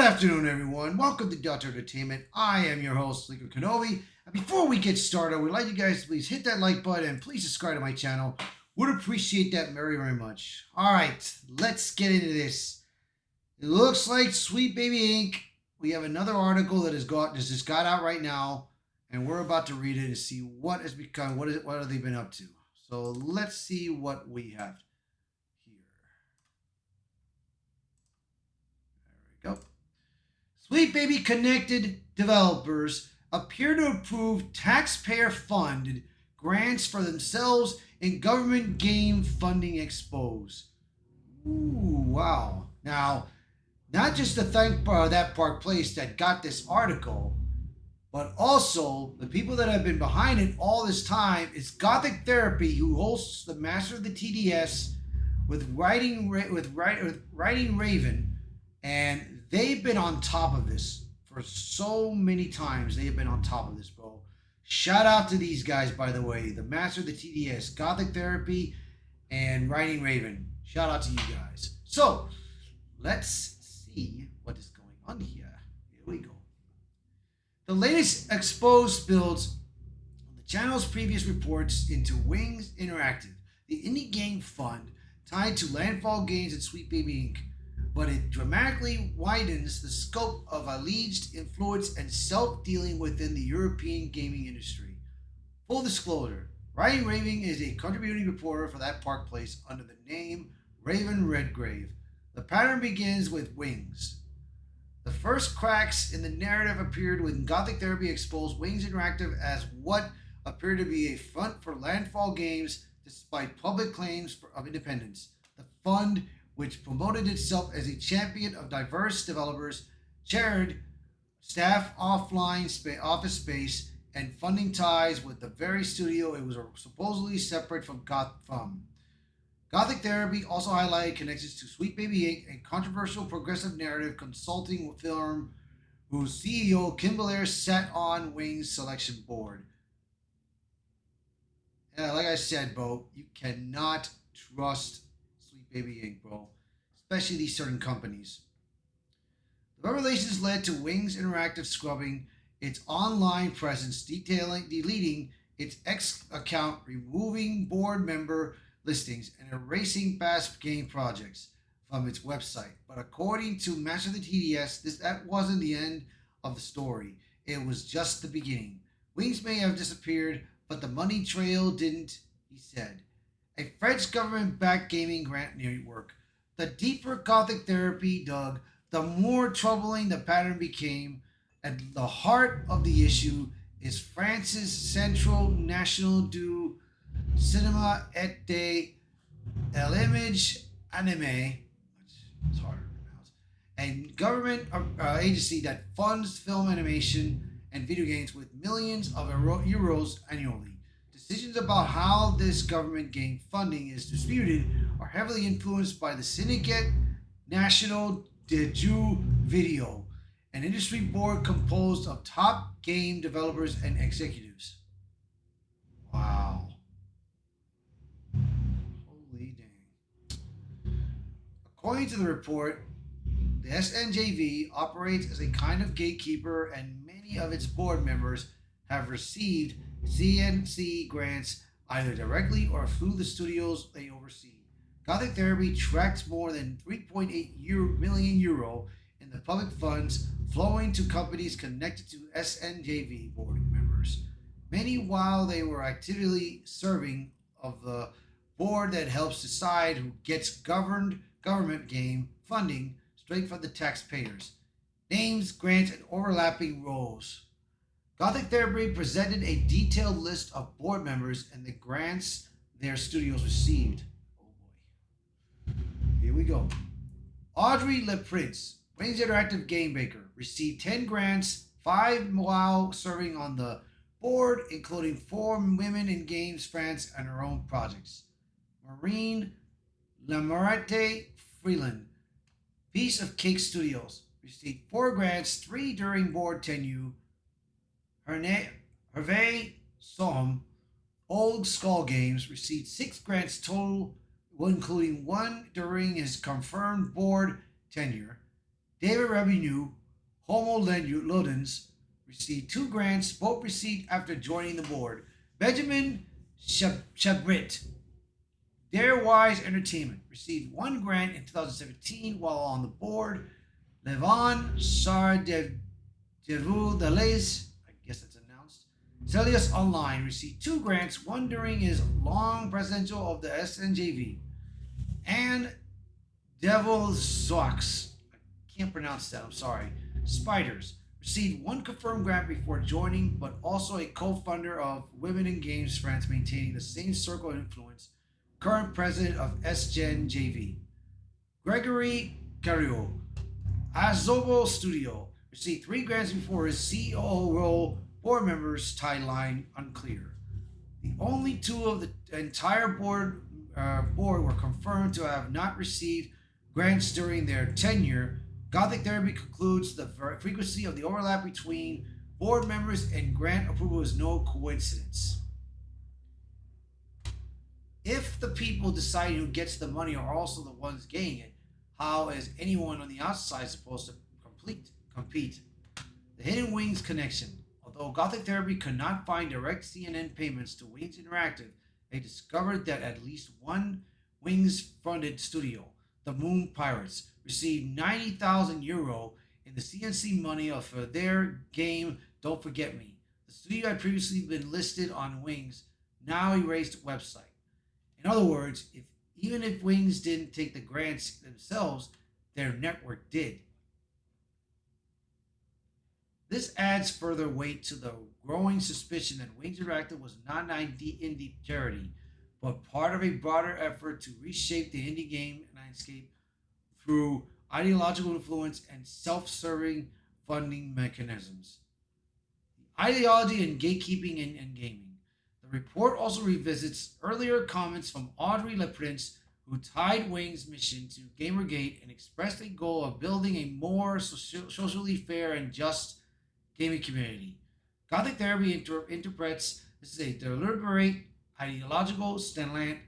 afternoon, everyone. Welcome to Delta Entertainment. I am your host, Liquor Kenobi. And before we get started, we'd like you guys to please hit that like button and please subscribe to my channel. Would appreciate that very, very much. All right, let's get into this. It looks like Sweet Baby Inc. We have another article that just got out right now, and we're about to read it and see what has become. What have they been up to? So let's see what we have here. There we go. Sweet Baby Connected developers appear to approve taxpayer-funded grants for themselves in government game funding expose. Ooh, wow. Now, not just to thank that Park Place that got this article, but also the people that have been behind it all this time is Gothic Therapy, who hosts the Master of the TDS with Writing Raven, and they've been on top of this for so many times. They have been on top of this, bro. Shout out to these guys, by the way. The Master of the TDS, Gothic Therapy, and Writing Raven. Shout out to you guys. So, let's see what is going on here. Here we go. The latest exposed builds on the channel's previous reports into Wings Interactive, the indie game fund tied to Landfall Games and Sweet Baby Inc., but it dramatically widens the scope of alleged influence and self-dealing within the European gaming industry. Full disclosure, Ryan Raving is a contributing reporter for that Park Place under the name Raven Redgrave. The pattern begins with Wings. The first cracks in the narrative appeared when Gothic Therapy exposed Wings Interactive as what appeared to be a front for Landfall Games despite public claims of independence. The fund, which promoted itself as a champion of diverse developers, shared staff office space, and funding ties with the very studio it was supposedly separate from Gothic Therapy also highlighted connections to Sweet Baby Inc., a controversial progressive narrative consulting firm whose CEO Kim Belair sat on Wings' selection board. Yeah, like I said, bro, you cannot trust Sweet Baby Inc., bro, especially these certain companies. The revelations led to Wings Interactive scrubbing its online presence, deleting its X account, removing board member listings, and erasing past game projects from its website. But according to Master of the TDS, that wasn't the end of the story. It was just the beginning. Wings may have disappeared, but the money trail didn't, he said. A French government-backed gaming grant network. The deeper Gothic Therapy dug, the more troubling the pattern became. At the heart of the issue is France's Central National du Cinéma et de l'Image Anime, which is harder to pronounce, a government agency that funds film animation and video games with millions of euros annually. Decisions about how this government game funding is distributed are heavily influenced by the Syndicate National de Jeux Video, an industry board composed of top game developers and executives. Wow. Holy dang. According to the report, the SNJV operates as a kind of gatekeeper, and many of its board members have received CNC grants either directly or through the studios they oversee. Gothic Therapy tracks more than 3.8 million euro in the public funds flowing to companies connected to SNJV board members. Many, while they were actively serving of the board that helps decide who gets government game funding straight from the taxpayers. Names, grants, and overlapping roles. Gothic Therapy presented a detailed list of board members and the grants their studios received. Oh boy. Here we go. Audrey Le Prince, Wings Interactive Game Maker, received 10 grants, 5 while serving on the board, including 4 Women in Games France and her own projects. Maureen Lamarate Freeland, Piece of Cake Studios, received 4 grants, 3 during board tenure. Hervé Soham, Old Skull Games, received 6 grants total, including 1 during his confirmed board tenure. David Revenue, Homo Ludens, received 2 grants, both received after joining the board. Benjamin Chabrit, Darewise Entertainment, received 1 grant in 2017 while on the board. Levon Sardevu Delays, I guess that's announced. Celius Online received 2 grants, one during his long presidential of the SNJV. And Devil Zox, I can't pronounce that, I'm sorry. Spiders received 1 confirmed grant before joining, but also a co-founder of Women in Games France, maintaining the same circle of influence. Current president of SGen JV. Gregory Carrillo, Azobo Studio, received 3 grants before his CEO role. Board members' timeline unclear. The only 2 of the entire board were confirmed to have not received grants during their tenure. Gothic Therapy concludes the frequency of the overlap between board members and grant approval is no coincidence. If the people deciding who gets the money are also the ones getting it, how is anyone on the outside supposed to compete? The Hidden Wings connection. Although Gothic Therapy could not find direct CNN payments to Wings Interactive, they discovered that at least one Wings-funded studio, the Moon Pirates, received 90,000 euro in the CNC money for their game Don't Forget Me. The studio had previously been listed on Wings' now erased website. In other words, even if Wings didn't take the grants themselves, their network did. This adds further weight to the growing suspicion that Wings Interactive was not an indie charity, but part of a broader effort to reshape the indie game landscape through ideological influence and self-serving funding mechanisms. Ideology and gatekeeping in gaming. The report also revisits earlier comments from Audrey LePrince, who tied Wing's mission to Gamergate and expressed a goal of building a more socially fair and just gaming community. Gothic Therapy interprets this is a deliberate ideological slant,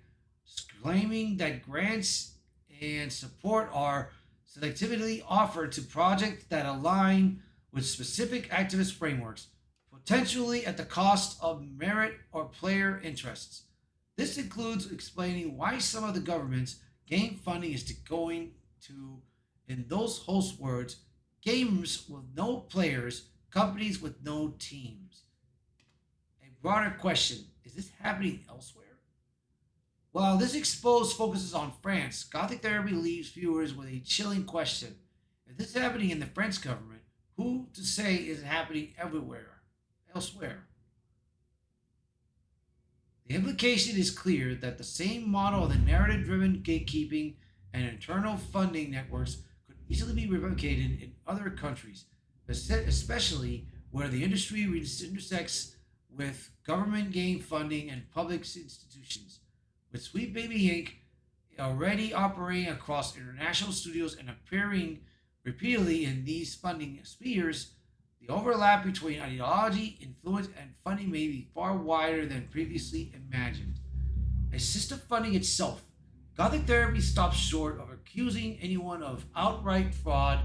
claiming that grants and support are selectively offered to projects that align with specific activist frameworks, potentially at the cost of merit or player interests. This includes explaining why some of the government's game funding is going to, in those host words, games with no players, companies with no teams. A broader question, is this happening elsewhere? While this exposed focuses on France, Gothic Therapy leaves viewers with a chilling question. If this is happening in the French government, who to say is it happening elsewhere? The implication is clear that the same model of the narrative-driven gatekeeping and internal funding networks could easily be replicated in other countries, especially where the industry intersects with government game funding and public institutions. With Sweet Baby Inc. already operating across international studios and appearing repeatedly in these funding spheres, the overlap between ideology, influence, and funding may be far wider than previously imagined. As to funding itself, Gothic Therapy stops short of accusing anyone of outright fraud,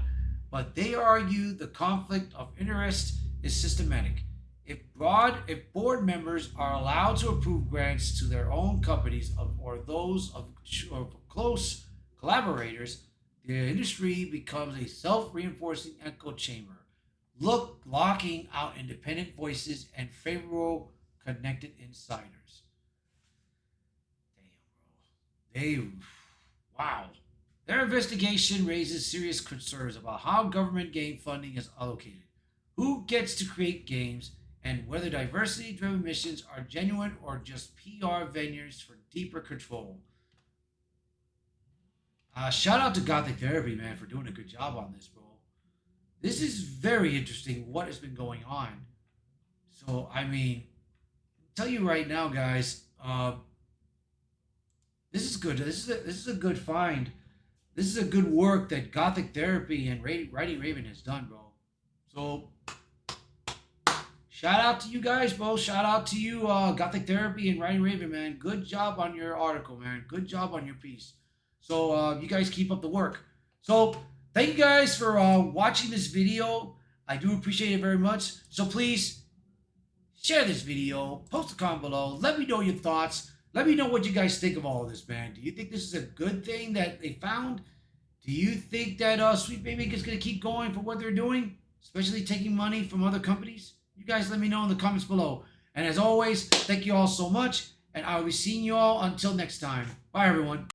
but they argue the conflict of interest is systematic. If board members are allowed to approve grants to their own companies or those of close collaborators, the industry becomes a self-reinforcing echo chamber, locking out independent voices and favorable connected insiders. Damn, bro. Wow. Their investigation raises serious concerns about how government game funding is allocated, who gets to create games, and whether diversity-driven missions are genuine or just PR venues for deeper control. Shout out to Gothic Therapy, man, for doing a good job on this, bro. This is very interesting what has been going on. So, I mean, I'll tell you right now, guys, this is good. This is a good find. This is a good work that Gothic Therapy and Righty Raven has done, bro. So, shout out to you guys, bro. Shout out to you, Gothic Therapy and Righty Raven, man. Good job on your article, man. Good job on your piece. So, you guys keep up the work. So, thank you guys for watching this video. I do appreciate it very much. So please share this video, post a comment below, let me know your thoughts. Let me know what you guys think of all of this, man. Do you think this is a good thing that they found? Do you think that Sweet Baby is going to keep going for what they're doing, especially taking money from other companies? You guys let me know in the comments below. And as always, thank you all so much, and I will be seeing you all until next time. Bye, everyone.